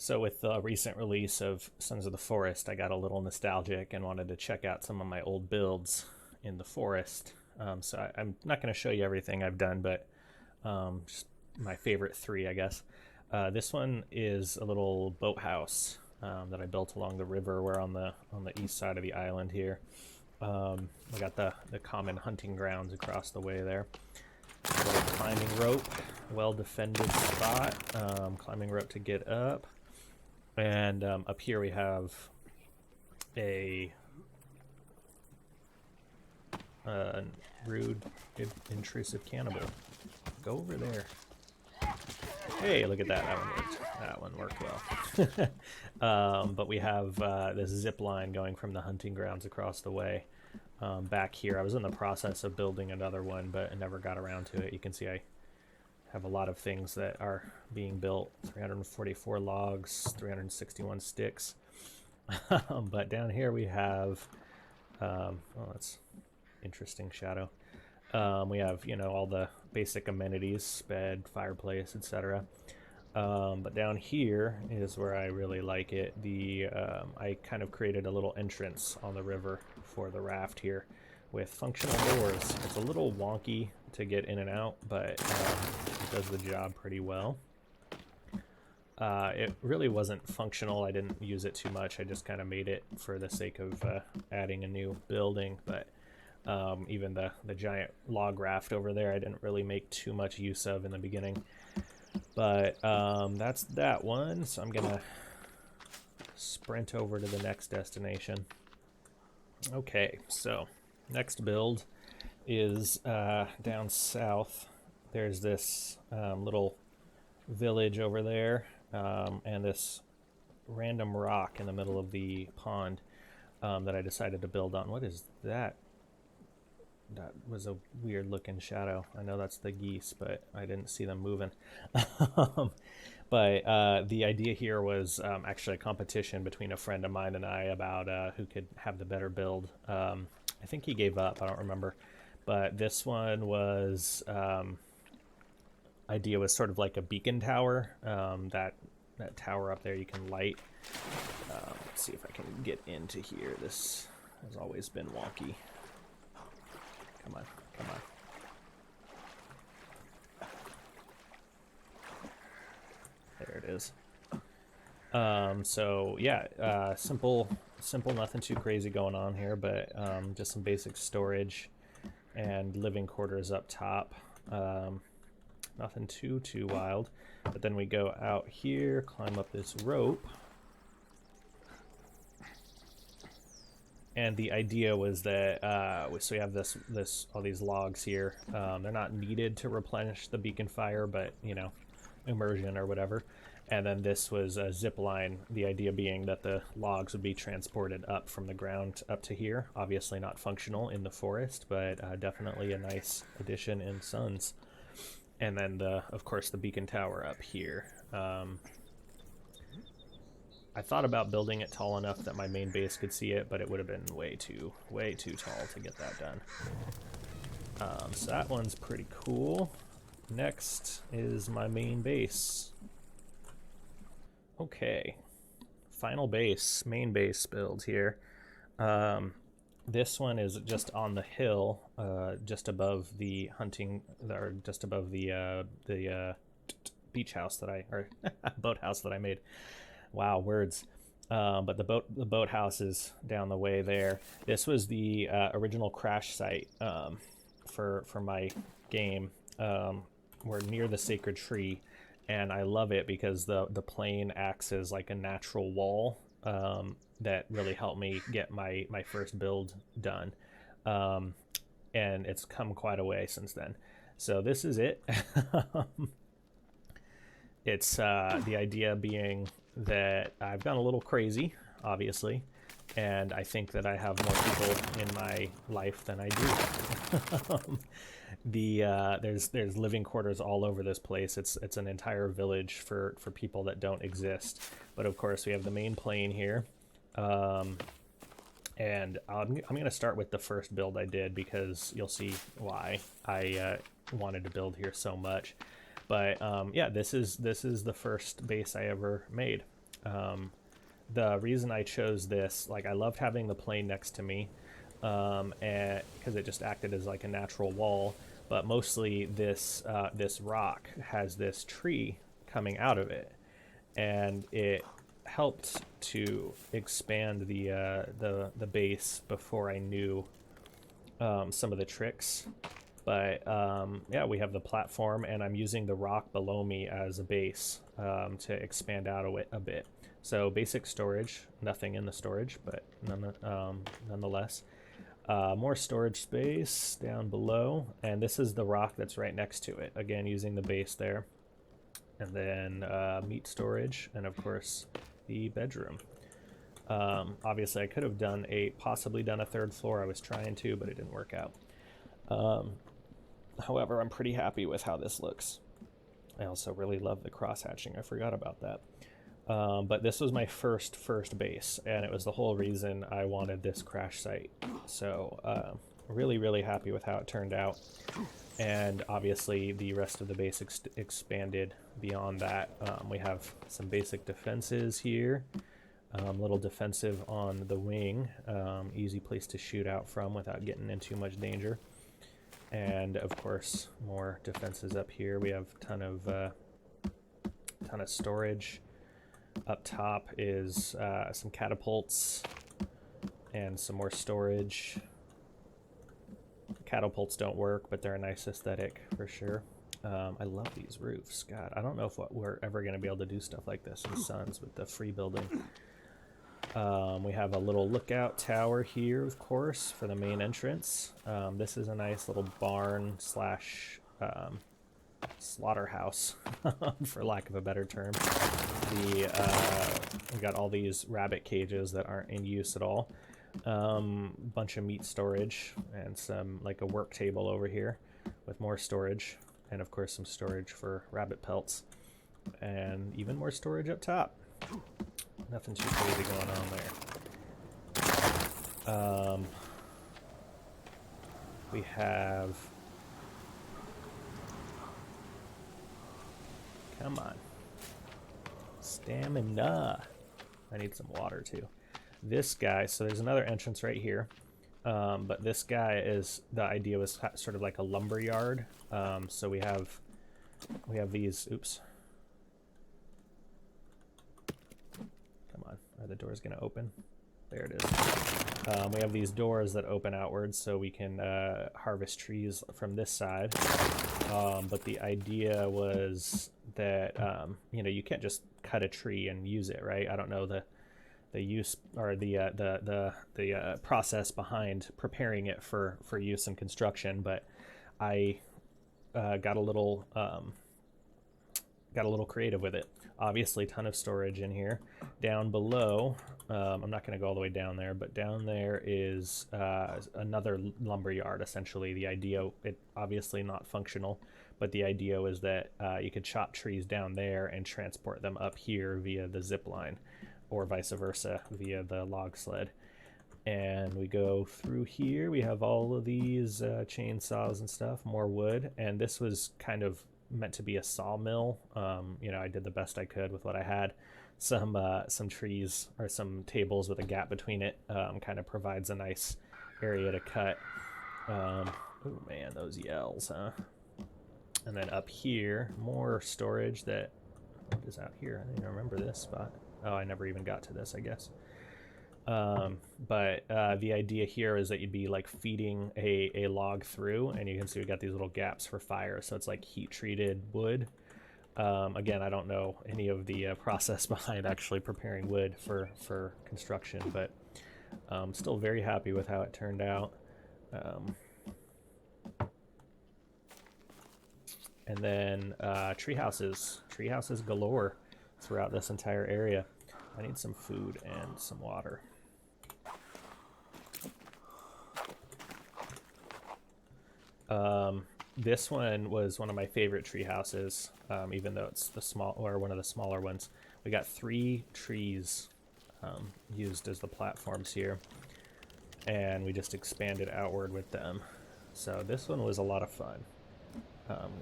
So with the recent release of Sons of the Forest, I got a little nostalgic and wanted to check out some of my old builds in the forest. I'm not going to show you everything I've done, but just my favorite three, I guess. This one is a little boathouse that I built along the river. We're on the east side of the island here. I got the common hunting grounds across the way there. A little climbing rope, well defended spot. Climbing rope to get up. And up here we have a rude, intrusive cannibal. Go over there. Hey, look at that. That one worked well. But we have this zip line going from the hunting grounds across the way. Back here, I was in the process of building another one, but I never got around to it. You can see I have a lot of things that are being built. 344 logs, 361 sticks. But down here we have, oh, that's interesting shadow. We have, all the basic amenities, bed, fireplace, etc. But down here is where I really like it. I kind of created a little entrance on the river for the raft here with functional doors. It's a little wonky to get in and out, but it does the job pretty well. It really wasn't functional. I didn't use it too much. I just kind of made it for the sake of adding a new building, but even the giant log raft over there I didn't really make too much use of in the beginning. But that's that one, so I'm gonna sprint over to the next destination. Okay, so next build is down south. There's this little village over there, and this random rock in the middle of the pond that I decided to build on. What is that? That was a weird looking shadow. I know that's the geese, but I didn't see them moving. But the idea here was actually a competition between a friend of mine and I about who could have the better build. I think he gave up, I don't remember. But this one was, idea was sort of like a beacon tower. That tower up there you can light. Let's see if I can get into here. This has always been wonky. Come on, come on. There it is. So yeah, simple, nothing too crazy going on here, but just some basic storage and living quarters up top. Nothing too wild. But then we go out here, climb up this rope. And the idea was that so we have all these logs here. They're not needed to replenish the beacon fire, but immersion or whatever. And then this was a zip line. The idea being that the logs would be transported up from the ground up to here. Obviously not functional in the forest, but definitely a nice addition in Sons. And then of course the beacon tower up here. I thought about building it tall enough that my main base could see it, but it would have been way too tall to get that done. So that one's pretty cool. Next is my main base. Okay, final base, main base build here. This one is just on the hill, just above the hunting, or just above the beach house or boathouse that I made. Wow, words. But the boathouse is down the way there. This was the original crash site for my game. We're near the sacred tree, and I love it because the plain acts as like a natural wall that really helped me get my first build done. And it's come quite a way since then. So this is it. It's the idea being that I've gone a little crazy, obviously, and I think that I have more people in my life than I do. There's living quarters all over this place. It's an entire village for people that don't exist. But of course, we have the main plane here, and I'm going to start with the first build I did because you'll see why I wanted to build here so much. But yeah, this is the first base I ever made. The reason I chose this, like I loved having the plane next to me, and because it just acted as like a natural wall, but mostly this this rock has this tree coming out of it, and it helped to expand the base before I knew some of the tricks. But yeah, we have the platform, and I'm using the rock below me as a base to expand out a bit. So basic storage, nothing in the storage, but nonetheless. More storage space down below, and this is the rock that's right next to it. Again, using the base there. And then meat storage, and of course the bedroom. Obviously I could have possibly done a third floor. I was trying to, but it didn't work out. However, I'm pretty happy with how this looks. I also really love the cross hatching. I forgot about that. But this was my first base, and it was the whole reason I wanted this crash site. So really, really happy with how it turned out. And obviously the rest of the base expanded beyond that. We have some basic defenses here. Little defensive on the wing. Easy place to shoot out from without getting in too much danger. And of course, more defenses up here. We have a ton of storage. Up top is some catapults and some more storage. Catapults don't work, but they're a nice aesthetic for sure. I love these roofs. God, I don't know if we're ever going to be able to do stuff like this in Suns with the free building. We have a little lookout tower here, of course, for the main entrance. This is a nice little barn slash slaughterhouse, for lack of a better term. We got all these rabbit cages that aren't in use at all. Bunch of meat storage and some, like a work table over here with more storage, and of course some storage for rabbit pelts, and even more storage up top. Nothing too crazy going on there. We have, come on, stamina. I need some water too. This guy, so there's another entrance right here, but this guy is, the idea was sort of like a lumber yard. So we have these, oops. Come on, are the doors gonna open? There it is. We have these doors that open outwards so we can harvest trees from this side. But the idea was that, you know, you can't just cut a tree and use it, right? I don't know the use or the process behind preparing it for use in construction, but I got a little creative with it. Obviously, ton of storage in here. Down below, I'm not going to go all the way down there, but down there is another lumber yard. Essentially, the idea, it obviously not functional, but the idea was that you could chop trees down there and transport them up here via the zip line, or vice versa via the log sled. And we go through here. We have all of these chainsaws and stuff, more wood, and this was kind of meant to be a sawmill. You know, I did the best I could with what I had. Some trees or some tables with a gap between it kind of provides a nice area to cut. Oh man, those yells, huh? And then up here, more storage. What is out here? I don't even remember this spot. Oh, I never even got to this, I guess. But the idea here is that you'd be like feeding a log through, and you can see we got these little gaps for fire, so it's like heat treated wood. Again, I don't know any of the process behind actually preparing wood for construction, but still very happy with how it turned out. And then tree houses galore throughout this entire area. I need some food and some water. This one was one of my favorite tree houses, even though it's one of the smaller ones. We got 3 trees used as the platforms here, and we just expanded outward with them. So this one was a lot of fun.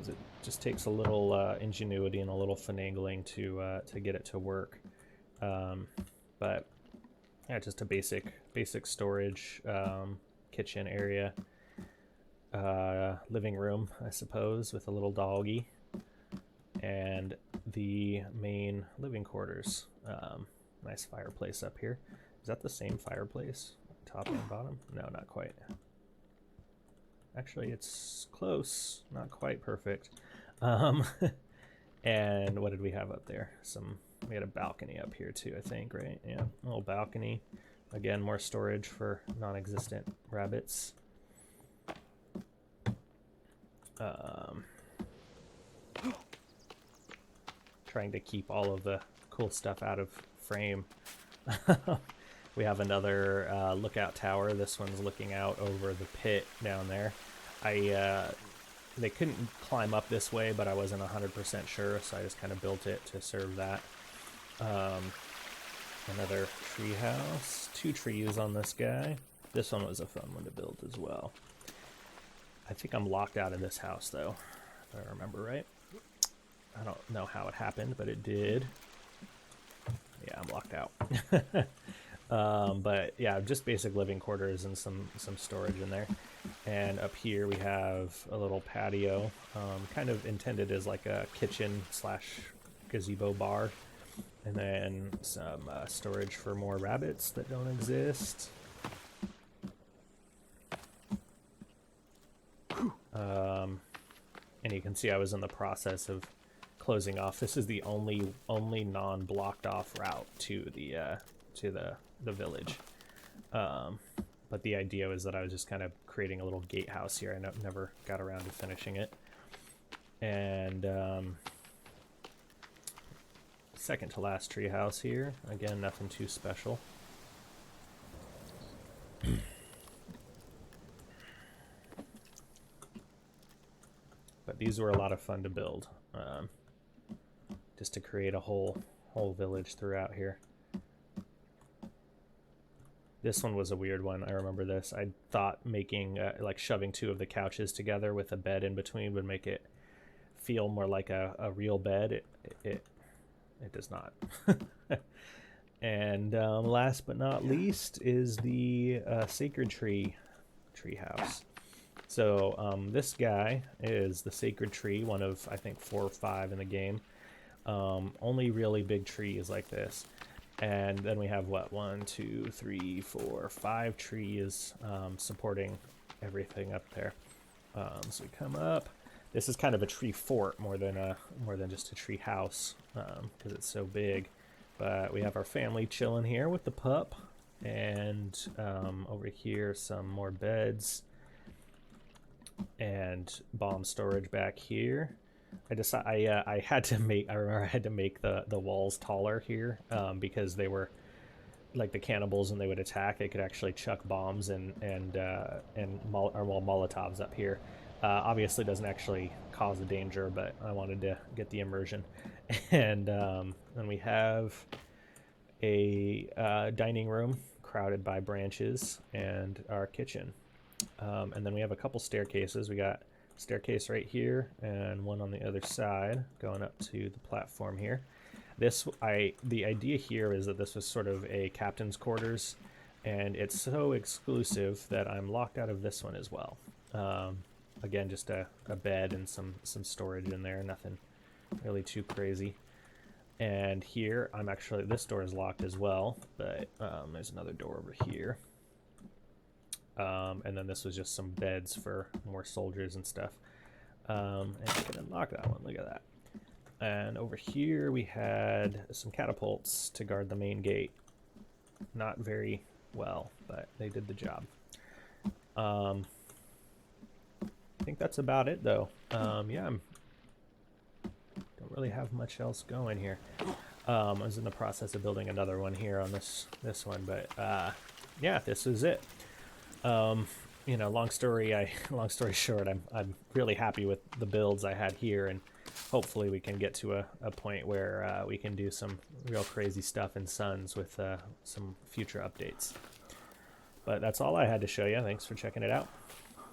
It just takes a little ingenuity and a little finagling to get it to work. But yeah, just a basic storage, kitchen area, living room, I suppose, with a little doggy, and the main living quarters. Nice fireplace up here. Is that the same fireplace, top and bottom? No, not quite. Actually, it's close, not quite perfect. And what did we have up there? We had a balcony up here too, I think, right? Yeah, a little balcony. Again, more storage for non-existent rabbits. Trying to keep all of the cool stuff out of frame. We have another lookout tower. This one's looking out over the pit down there. They couldn't climb up this way, but I wasn't 100% sure, so I just kind of built it to serve that. Another tree house. 2 trees on this guy. This one was a fun one to build as well. I think I'm locked out of this house, though, if I remember right. I don't know how it happened, but it did. Yeah, I'm locked out. But yeah, just basic living quarters and some storage in there. And up here we have a little patio, kind of intended as like a kitchen / gazebo bar. And then some storage for more rabbits that don't exist. And you can see I was in the process of closing off. This is the only non-blocked off route to the village. But the idea was that I was just kind of creating a little gatehouse here. I never got around to finishing it. And second to last tree house here. Again, nothing too special. But these were a lot of fun to build. Just to create a whole village throughout here. This one was a weird one. I remember this. I thought making like shoving 2 of the couches together with a bed in between would make it feel more like a real bed. It does not. And last but not least is the Sacred Tree house. So this guy is the Sacred Tree, one of I think 4 or 5 in the game. Only really big trees like this. And then we have what, 1, 2, 3, 4, 5 trees supporting everything up there. So we come up. This is kind of a tree fort more than just a tree house because it's so big. But we have our family chilling here with the pup, and over here some more beds and bomb storage back here. I had to make the walls taller here because they were like the cannibals, and they would attack. They could actually chuck bombs and Molotovs up here. Obviously doesn't actually cause a danger, but I wanted to get the immersion. And then we have a dining room crowded by branches and our kitchen. And then we have a couple staircases. We got staircase right here and one on the other side going up to the platform here. The idea here is that this was sort of a captain's quarters, and it's so exclusive that I'm locked out of this one as well. Again, just a bed and some storage in there, nothing really too crazy. And here this door is locked as well, but there's another door over here. And then this was just some beds for more soldiers and stuff. And you can unlock that one, look at that. And over here we had some catapults to guard the main gate. Not very well, but they did the job. I think that's about it though. Yeah, don't really have much else going here. I was in the process of building another one here on this one, but yeah, this is it. You know, long story short, I'm really happy with the builds I had here, and hopefully we can get to a point where we can do some real crazy stuff in Suns with some future updates. But that's all I had to show you. Thanks for checking it out.